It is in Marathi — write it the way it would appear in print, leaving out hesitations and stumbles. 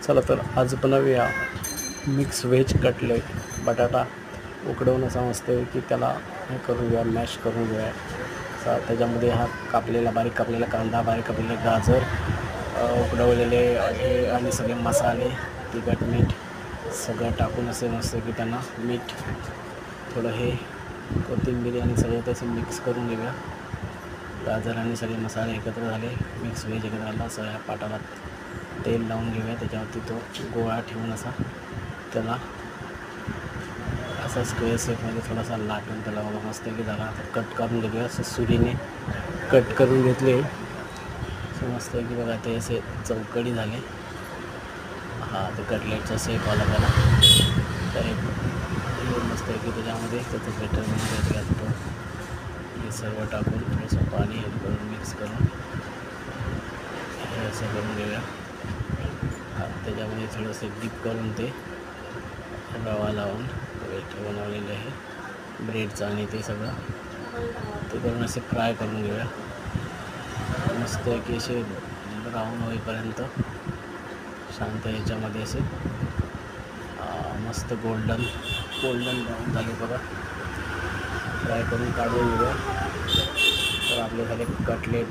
चला तर आज बनवूया मिक्स व्हेज कटलेट. बटाटा उकडवून असा मस्त की त्याला हे करून घेऊया, मॅश करून घेऊया. त्याच्यामध्ये हा बारीक कापलेला कांदा, बारीक कापलेले गाजर, उकडवलेले हे आणि सगळे मसाले, तिखट, मीठ सगळं टाकून असे मस्त की त्यांना मीठ थोडं हे कोथिंबीर आणि सगळं त्याचं मिक्स करून घेऊया. गाजर आणि सगळे मसाले एकत्र झाले, मिक्स व्हेज एकत्र झाला. सगळ्या पाटाला तेल लावून घेऊया. त्याच्यावरती तो गोळा ठेवून असा त्याला असा स्क्वेअर शेपमध्ये थोडासा लाटून त्याला मस्त की झाला. आता कट करून घेऊया. असं सुरीने कट करून घेतले मस्त की बघा ते असे चौकडी झाले. हा ते कटलेटचा शेप आला त्याला. तर मस्त की त्याच्यामध्ये त्याचं बेटर बनवून घालतो. हे सर्व टाकून थोडंसं पाणी हे करून मिक्स करून हे असं करून घेऊया. त्याच्यामध्ये थोडंसं डीप करून ते रवा लावून वेट बनवलेले आहे ब्रेडचं आणि ते सगळं ते करून असे फ्राय करून घेऊया. मस्त की असे ब्राऊन होईपर्यंत शांत याच्यामध्ये असे मस्त गोल्डन ब्राऊन झाले बघा. फ्राय करून काढून घेऊया. तर आपले झाले कटलेट.